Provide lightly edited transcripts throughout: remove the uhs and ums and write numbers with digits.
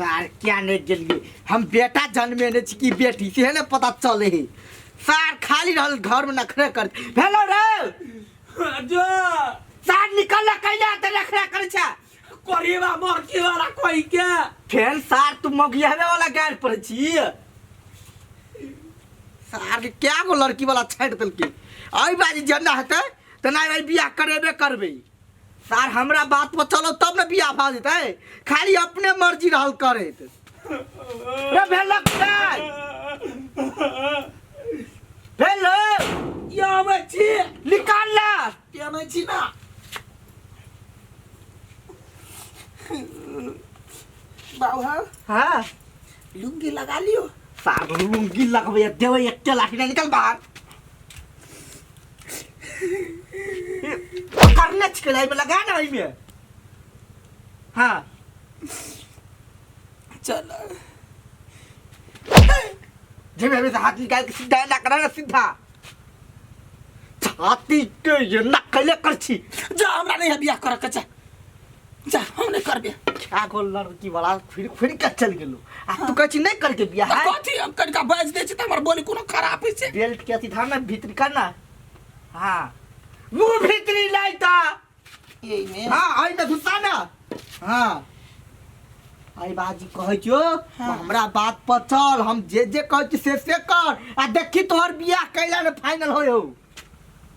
सार क्या नहीं गेलिए हम बेटा जन्मे ने की बेटी से ना पता चले है सार खाली रहल घर में नखरे कर भेलो रे जो सार निकल कैला त नखरा कर छा करीबा मरकी वाला कोई के फेल सार तू मगियावे वाला गाड़ पर छी सार के क्या गो लड़की वाला छाड़ दल के आई बाजी जन्ना हते त ना भाई बियाह करेबे करबे सार हमरा बात पर चलो तब न बियाह भा जेतै खाली अपने मर्जी रहल करे रे भेलक भेलो या मैं छी निकाल ला या मैं छी ना बाबू हां लुंगी लगा लियो सार लुंगी लगबे देवे एक लाठी निकल बाहर करने छिलाई में लगा ना में हाँ चल जब मैं हाथ निकाल के सीधा ना करा ना सीधा छाती के ये नकले कर छी जा हमरा नहीं बियाह कर के जा हम नहीं करबे क्या गोल लड़की वाला फिर का चल गेलो आ तू कह छी नहीं करके बियाह है कथि हम कनका बाज दे छी त हमर बोली कोनो खराब है से बेल्ट के सीधा में भीतर करना हां वो भीतरी लाइता यही में हां आई ना घुसा ना हां आई बाजी कहै छो हमरा बात पर चल हम जे कहै छी से कर आ देखी तोहर बियाह कैला ने फाइनल होयो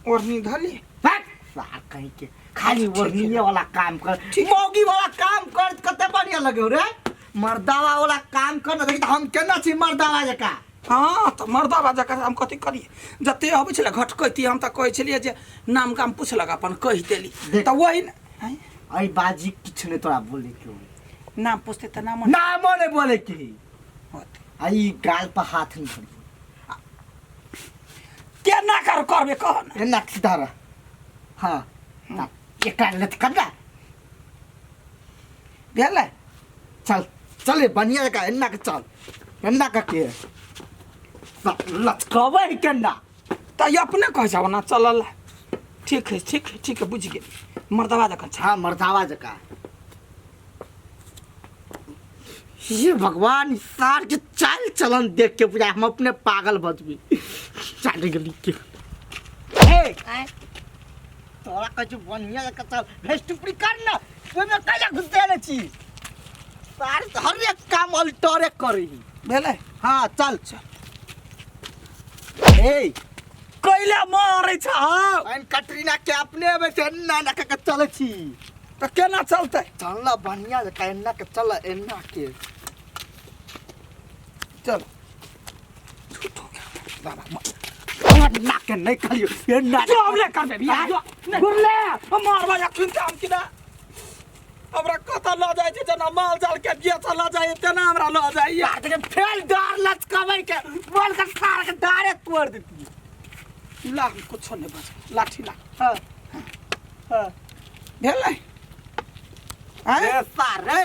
ओरनी धली हट सार कहीं के खाली ओरनी वाला काम कर मौगी वाला काम कर कते बढ़िया लगे रे मर्दावा वाला काम कर ना देखी हम केना छी मर्दावा जका हाँ तो मर्दा बाजा का हम कथी करिए जते अबै छले घट कहती हम त कहै छलिए जे नाम काम पूछलक अपन कहि देली त वही आई बाजी किछ ने तोरा बोले क्यों नाम पूछते त नाम ने बोले की आई गाल पर हाथ नहीं धर क्या ना कर करबे कह ना एना सीधा हां ये कर ले कर ना भेले चल चले बढ़िया का एना के चल एना का के लचकावे केना त ये अपने कह जाओ ना चलल ठीक है बुझ गेल मर्दावा जका हां मर्दावा जका ये भगवान सार के चाल चलन देख के पूजा हम अपने पागल बजबी चाट गली के हे तोरा कछु बढ़िया जका चल भेस्टुपड़ी कर ना ओमे काला घुसले छी सार हर एक काम अल्टरे करी भेले हां चल ए कइले मारै छ एन कटरीना के अपने में से ना ना के चल छी त केना चलते चल ना बढ़िया जका एना के चल एना के चल बाबा ना के नहीं करियो एना जो हमले करबे बियाह गुरले मारबा अखन काम किना हमरा कता ल जाय छै जना माल जाल के बिया चला जाय तना हमरा ल जाय यार के फेल डार लचकावे के बोल के सार के डारे तोड़ देती ला कुछ नहीं बच लाठी ला हां हां भेले ए सार रे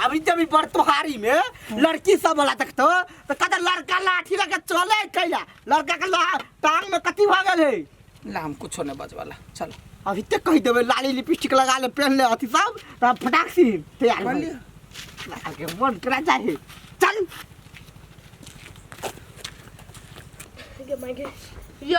अभी जब बरतोहारी में लड़की सब वाला देखतो तो कदा लड़का लाठी लगे चले कैला लड़का के टांग में कथि भ गेल है ला हम कुछ नहीं बजवाला चल अभी तक कह देबे लाली लिपस्टिक लगा ले पहन ले अथि सब त फटाक सी तैयार कर कर लिया लगा के मन करा जाए चल ये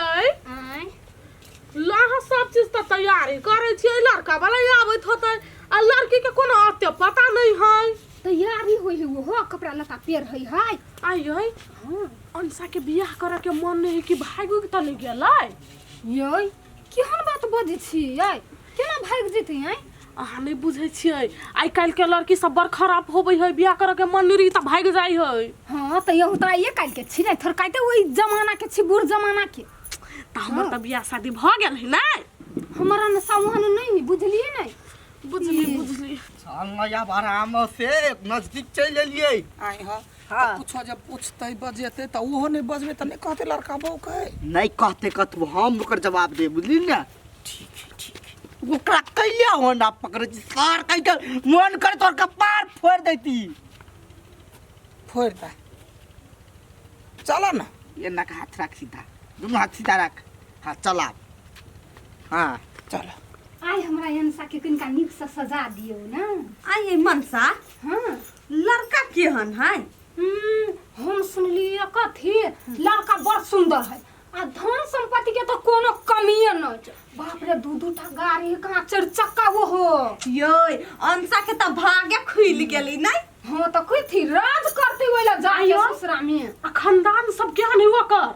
लाहा सब चीज त तैयारी करे छियै लड़का वाला आबैत होतै आ लड़की के कोनो अते पता नहीं है तैयारी होई है वो कपड़ा लता पेर है हाय आई है हां अंसा के बियाह करे के मन नहीं है कि भागो के त नहीं गेलै ये केहन बात बजै छी ये केना भाग जेतै हैं अहाँ नहीं बुझै छियै आइ काल के लड़की सब बड़ खराब होबै है बियाह करे के मन नहीं त भाग जाय है हां त यहु तोरा ये काल के छी नै थोर काइते ओई जमाना के छी बुढ़ जमाना के त हमर त बियाह शादी भ गेल है नै हमरा न सामहन नहीं बुझलिए नै बुझली चल या आराम से नजदीक चल लेलिए आई हां हां कुछ जब पूछते बजेते त ओहो नहीं बजबे त नहीं कहते लड़का बहू कहे नहीं कहते कतबो हम ओकर जवाब दे बुझली ना ठीक है ओकरा कैले हो ना पकड़े छी सार कह के मन कर तोर कपार फोड़ देती फोड़ता चला ना ये ना हाथ रख सीधा दोनों हाथ सीधा रख हां चला हां चल आई हमरा अंसा के कनिका नीक से सजा दियो ना। आई मनसा हाँ लड़का केहन है? हम सुनलिए कथी लड़का बड़ सुंदर है आ धन संपत्ति के तो कोनो कमिए न छै। बाप रे दू टा गाड़ी कहाँ चार चक्का वो हो। योय अंसा के तो भाग्य खुल गेली नहीं। हाँ तो कोई थी राज करते वाला जाइयो ससुरा में। आ खानदान सब क्या नहीं ओकर?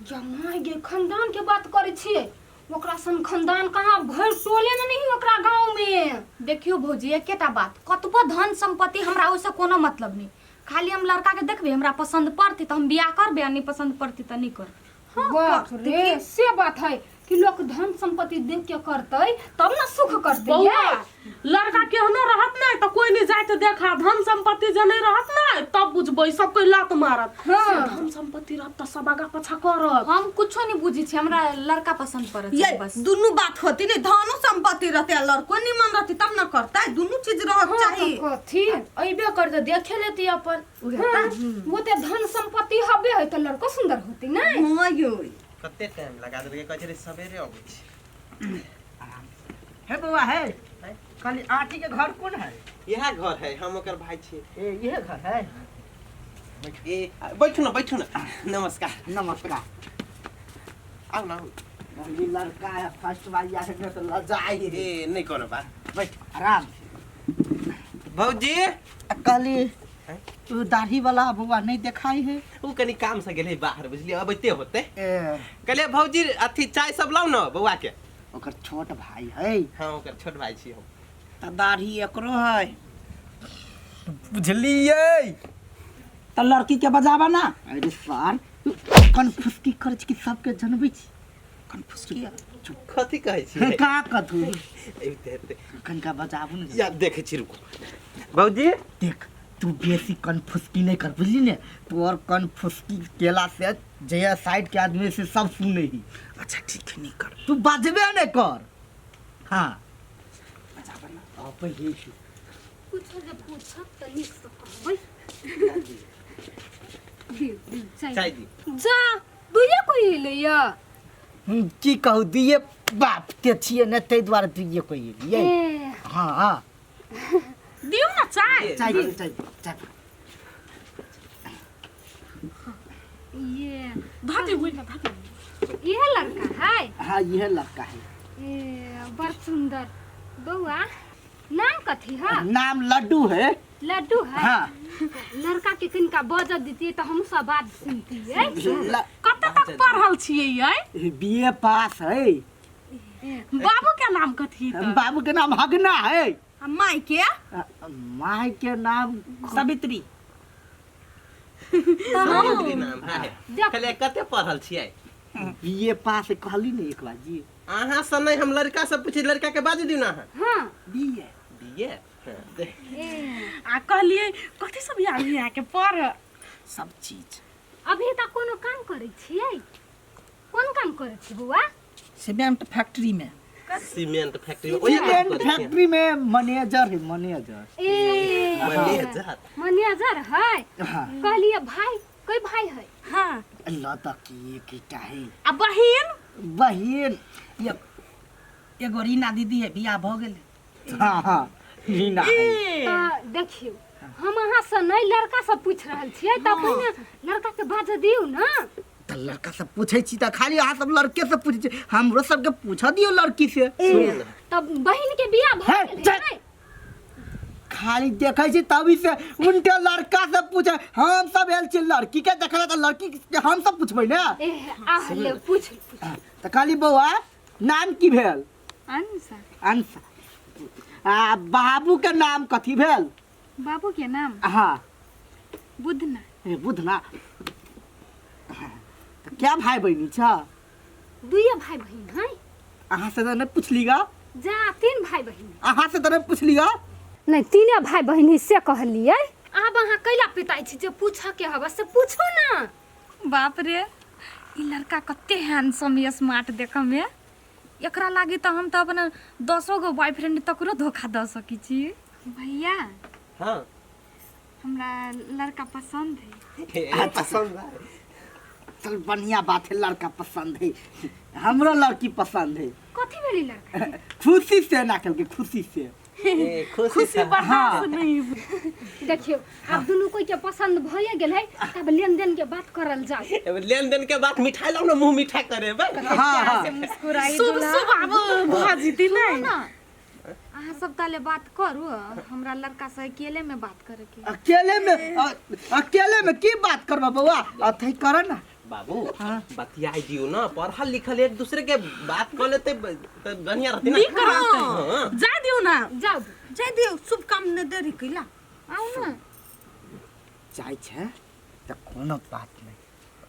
जमाई गे खानदान के बात करे छिए, ओकरा सन खानदान कहाँ भर टोले में नहीं ओकरा गांव में। देखियो भौजी एकेटा बात, कतबो धन संपत्ति हमरा ओसे कोनो मतलब नहीं। खाली हम लड़का के देखबे, हमरा पसंद पड़ती तो हम बियाह करबे, आ नहीं पसंद पड़ती तो नहीं कर। बाप रे से बात है कि लोग धन संपत्ति देख के करते तब ना सुख करते। बउआ लड़का केहनो रहत नहीं तो कोई नहीं जाए तो देखा, धन संपत्ति जे नहीं रहत नहीं तब बुझबै सब कोई लात मारत। हाँ। धन संपत्ति रहत तो सब आगा पछा करत। हम कुछो नहीं बुझी छी, हमरा लड़का पसंद पड़त ये छै बस। दुनु बात होती नहीं, धनो संपत्ति रहते आ लड़को निमन रहती तब न करता है। दुनु चीज रहत हाँ चाहिए। तो कथी अइबे कर तो देखे लेती अपन। हाँ, वो ते धन संपत्ति हबे है तो लड़को सुंदर होती ना। हाँ यो कते टाइम लगा देबे कहै छै सवेरे अबै छै। हे बउआ है खाली आंटी के घर कौन है? यह घर है, हम ओकर भाई छी। ए यह घर है। ए बैठू ना नमस्कार। नमस्कार। आउ ना ये लड़का है फर्स्ट बार या है तो लजाई रे। ए नहीं कोनो बात, बैठ आराम भौजी कहली तू दाढ़ी वाला बउआ नहीं देखाई है। उ कनी काम से गेलै बाहर, बुझलिए अबैते होते। ए कहले भौजी अथी चाय सब लाउ ना बौआ के। ओकर छोट भाई है हां ओकर छोट भाई छी हम। त दाढ़ी एकरो है बुझलिए त लड़की के बजावा ना। अरे सर कन्फ्यूज कर कि सबके जनबै छी कन्फ्यूज चुप कथी कहै छी? का कथू एते कनका बजाबू ना। या देखे छी रुको भौजी। देख तू बेसी कन्फ्यूज नहीं कर बुझली ने, तोर कन्फ्यूज केला से जे साइड के आदमी से सब सुने ही। अच्छा ठीक है नहीं कर, तू बजबे नहीं कर। हाँ बजाबा ना अब ये कुछ जे पूछब त नीक से कहबै। चाय दी। जा दुइये कोई लेया। की कहू दिए बाप के छिए ने तै द्वारा दिए कोई लिए। ए हाँ हाँ दियो ना चाय। चाय चाय चाय ये धाती हुई ना धाती। ये लड़का है। हाँ यह लड़का है। ए बड़ सुंदर। बउआ नाम कथी है? नाम लड्डू है। लड्डू है। हाँ लड़का के कनिका बजत देती तो हम सब बात सुनती है। कते तक पढ़ल छियै ये? बीए पास है। बाबू के नाम कथी त? बाबू के नाम हगना है। माई के माई के नाम सावित्री। सावित्री नाम है। देख कहले कते पढ़ल छियै? बीए पास कहली ने एक बार जी। अहाँ से नहीं हम लड़का से पूछे, लड़का के बाज दिउ ना। हाँ बीए दिए आ कहलिए कथी सब याद यहाँ के पढ़? सब चीज। अभी तक कोनो काम करे छियै? कोन काम करे छी बउआ? सीमेंट फैक्ट्री में। सीमेंट फैक्ट्री में ओया काम सीमेंट करै छियै। फैक्ट्री में मैनेजर है मैनेजर। A manager. मैनेजर है। हाँ कहलिए भाई कोई भाई है? हाँ लता की बेटा है। आ बहिन? बहिन एगो रीना दीदी है, बियाह भ गेलै। हाँ हाँ रीना है। तो देखियो हम अहाँ से नहीं लड़का से पूछ रहल छियै त पहिने लड़का के बाज दियौ ना। त लड़का से पूछे छी त खाली अहाँ सब लड़के से पूछे छी, हमरो सबके पूछ दियो लड़की से। तब बहिन के बियाह भ है, गेलै चल। है? खाली देखे छी तभी से उनके लड़का से पूछे। हम सब एल छी लड़की के देखे त लड़की के हम सब पूछबै ना। ए आ ले पूछ। त खाली बउआ नाम की भेल? अंसा। अंसा। आ बाबू के नाम कथी भेल? बाबू के नाम हाँ बुधना। ए बुधना। त क्या भाई बहिनी छ? दुइये भाई बहिन है। अहाँ से त नहीं पुछलीगा? जा तीन भाई बहिन। अहाँ से त नहीं पुछलीगा? नहीं तीने भाई बहिन से कहलिए। आब अहाँ कैला पिताई छी जे पूछा के हवा से पूछो ना। बाप रे ई लड़का कते हैंडसम या स्मार्ट देख में। एकरा लागी तो हम तो अपन 10 गो बॉयफ्रेंड तकरो धोखा द सकी छी। भैया हां हमरा लड़का पसंद है। पसंद है। चल बढ़िया बात है, लड़का पसंद है। हमरा लड़की पसंद है। कथी भेली लड़का? खुशी से ना कल के खुशी से। खुशी बर्दाश्त नहीं देखियो अब दुनू कोई के पसंद भइए गेल है, तब लेन देन के बात करल जाए। लेन देन के बाद मिठाई लाओ ना, मुंह मीठा करे बे। हाँ मुस्कुराई शुभ शुभ अब भाजी दी नहीं अहाँ सब ताले बात करू, हमरा लड़का से अकेले में बात करे के। अकेले में की बात करबा बउआ? अथई कर ना बाबू बतियाई दियो ना, पढ़ल लिखल एक दूसरे के बात कर लेते तो बढ़िया रहती ना। नहीं करो जा दियो ना, जाओ जय दियो शुभ काम न देरी कैला। आउ ना। चाहे छे तो कोनो बात नहीं,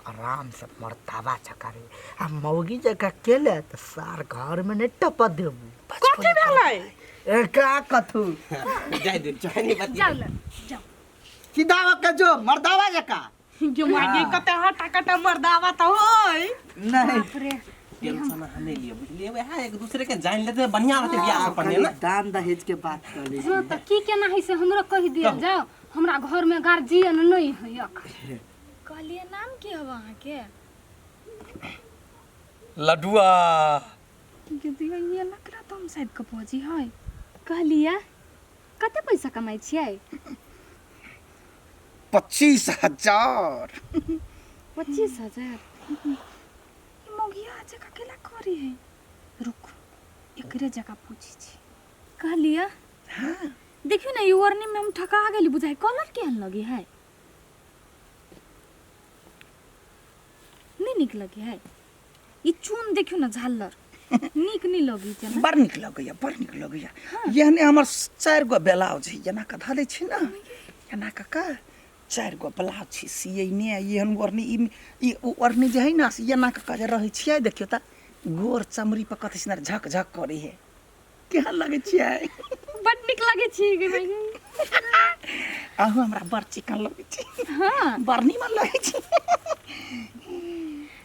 आराम से मर्दावा चकारे। आ मौगी जगह केले तो सार घर में नहीं टप देबू। कथी भेलै? ए का कथू जाय दे जाय नहीं बतिया। जाओ जाओ सीधा के जो मर्दावा जका जो मागे कते हटा कटा मर्दावा त होय नहीं। बाप रे टेंशन हने लिए बुझलिए वे एक दूसरे के जान लेते बढ़िया रहते बियाह से पहले ना। दान दहेज के बात कर ली। जो त की केना है से हमरा कह दिया जाओ। हमरा घर में गार्जियन नहीं है अखन। कहलिए नाम की हवा अहाँ के? लडुआ दीदी ये लकड़ा तो हम शायद कपोजी है। कहलिए कते पैसा कमाई छियै? 25,000। 25,000। ई मोगिया जगह केला करी है? रुक एकरे जगह पूछी छी। कहलिए हां देखियो ना, ई ओरनी में हम ठका गेली बुझाई। कलर केहन लगी है? नहीं निक लगी है। ई चून देखियो ना झालर निक नहीं लगी जना। बड़ निक लगैया, बड़ निक लगैया। यहने हमर 4 गो ब्लाउज है, जना का धले छी ना, जना का 4 गो ब्लाउज छी सियने। एहन ओरनी ई ओरनी जे है ना, जना का जे रहै छियै देखियो त गोर चमड़ी पर कथि सनर झक झक करे है। केहन लगै छियै? बड़ निक लगे छी गे भाई। आहू हमरा बड़ चिकन लगै छी। हां बड़ निमन लगै छी।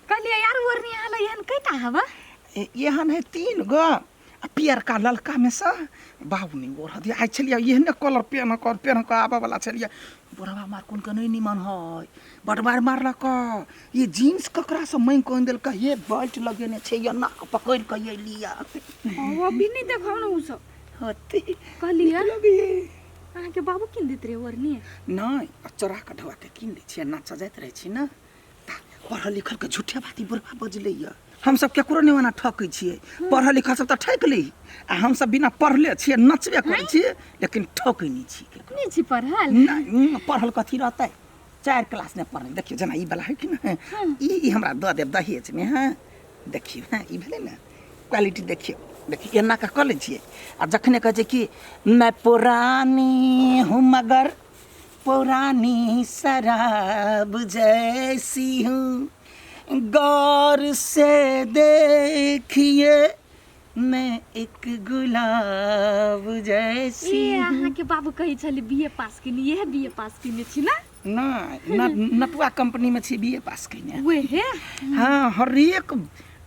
कहलिए यार ओरनी हाल एहन कइटा हवा? एहन है 3 गो। पियर का ललका में से बाबू नहीं गोर हदी आइ छलिया। एहने कलर पेन कर आबा वाला छलिया। बोरवा मार कोन के नहीं निमन है, बटवार मारलक। ये जीन्स ककरा से मैं कोन देल के ये बेल्ट लगेने छै, ये नाक पकड़ के ये लिया। ओ भी नहीं देखौ न उ सब होते कहलिए लगे अहाँ के बाबू किन देत रे ओरनी? नहीं चोरा के ढवा के किन दै छियै, नाच जाइत रहै छी ना। पढ़ल लिखल के झूठे बाती बुरबा बजले या। हम सब केकरो नहीं वना ठकै छियै। पढ़ल लिखल सब त ठक ली, आ हम सब बिना पढ़ले छियै, नचबे करै छियै, लेकिन ठकै नहीं छी केकरो। नहीं छी पढ़ल? नहीं पढ़ल कथी रहतै, 4 क्लास में पढ़ल। देखियो जना ई वाला है कि ना, ई हमरा द देब दहेज में। हां देखियो, हां ई भेलै ना क्वालिटी। देखियो देखिए एना का कर ले छियै। आ जखने कहे छै कि मैं पुरानी हूँ मगर पुरानी शराब जैसी हूँ, गौर से देखिए मैं एक गुलाब जैसी ये हूँ। अहाँ के बाबू कहि छले बीए पास केनी, ये बीए पास केने छी ना? नटुआ कंपनी में छी बीए पास कइने। वे हे हाँ हर एक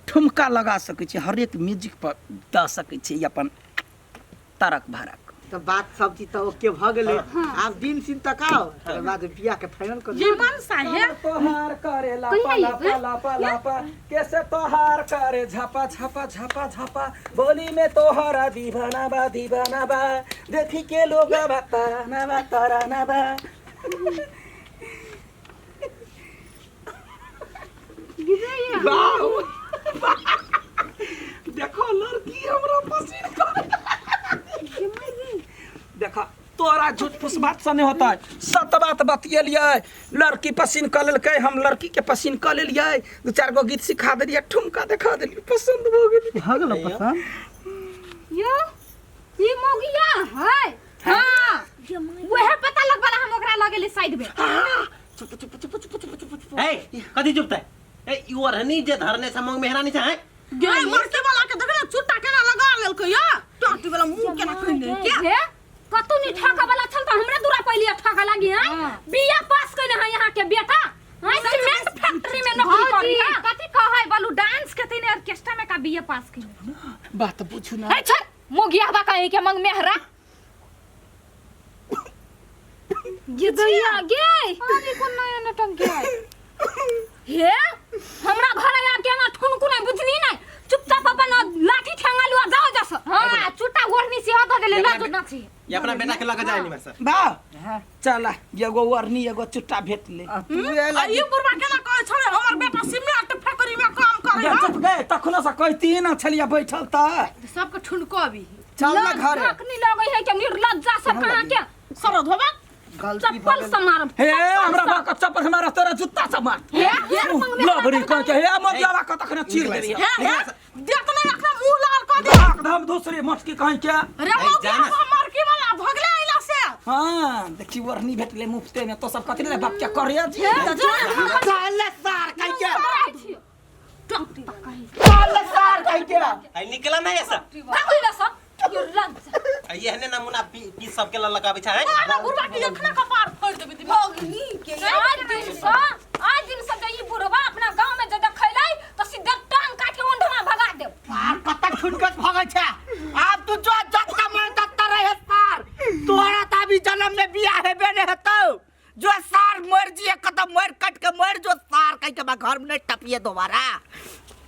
ठुमका लगा सकै छी, हर एक म्यूजिक पर द सकै छी अपन तरक भरक। तो बात सब चीज तो ओके भ गेले। आप दिन सिन तक आओ, ओकर बाद बियाह के फाइनल कर ये मन साहे तोहार करे ला कहिया पाला ये? पाला पाला पा कैसे तोहार करे झपा झपा झपा झपा, बोली में तोहरा दीवाना बा, देखी के लोग तारा बा। देखो लड़की हमरा पसंद करे। देखो तोरा झूठ फूस बात से नहीं होता है, सत बात बतियलिए। लड़की पसंद कर लेलकै, हम लड़की के पसंद कर लेलिए। 2-4 गो गीत सिखा देलिए, ठुमका दिखा देलिए, पसंद हो गेली। भ गेल पसंद। यो ये मोगिया है। हां वह पता लगवाला हम ओकरा लगेले साइड में। चुप चुप चुप चुप चुप चुप। ए कथी चुपता है? ए यू रहनी जे धरने समंग मेहरानी छै। गे मरके वाला के देखला चुट्टा केना लगा लेलकै या, टाटी वाला मुंह केना कइले क्या? हे कतौ नहीं ठका वाला छल त हमरे दूरा पहले ठका लागी है। बीए पास कइले है यहाँ के बेटा। हां सीमेंट फैक्ट्री में नौकरी करी है। कथी कहै बोलू डांस के तीन ऑर्केस्ट्रा में का बीए पास केने? बात पूछू ना। है छ मोगिया बा कहि के मंग मेहरा ये गैया गे अरे कोन नया नटंकी है? हे हमरा घर आ के ना ठुनकु नहीं बुझली नहीं। ले लाज ना छी ये अपना बेटा के लगे जाए नहीं सर बा चला एगो वरनी एगो चुट्टा भेट ले ई बुढ़वा केना कहै छले हमर बेटा सीमेंट फैक्ट्री में काम करे चुप गए तखनो से कहती ना छलिया बैठल त सबके ठुनकबी चल ना घर नहीं लगे है कि निर्लज्जा सब कहां के सरद होबा चप्पल से मारब हे हमरा बा का चप्पल से मारा तोरा जूता से मार लबरी कह के हे मजलावा का तखने चीर देली देख नहीं रखना मुंह लाल कर दे एकदम दूसरी मटकी कहीं के रे मार्की वाला भगले आइला से हां देखी वरनी भेटले मुफ्ते में तो सब कथि ले बाप के करिया जी चल सार कहीं के चल सार कहीं के आई निकला नहीं ऐसा भागले सब निर्लज्जा ये है नमूना पी सब के लगावे छै ना बुढ़वा की जखना कपार फोड़ देबे भोगनी के आज दिन से ई बुढ़वा अपना गांव में जब खैलाई तो सीधा टांग काट के ओंढमा भगा दे कतक ठुनकत भागै छै अब तू जो जत्ता मन तत्ता रहे सार तोरा त अभी जन्म में बियाह हेबे नहीं हेतौ जो सार मर जिए कतम मर कट के मर जो सार कह के घर में नहीं टपिए दोबारा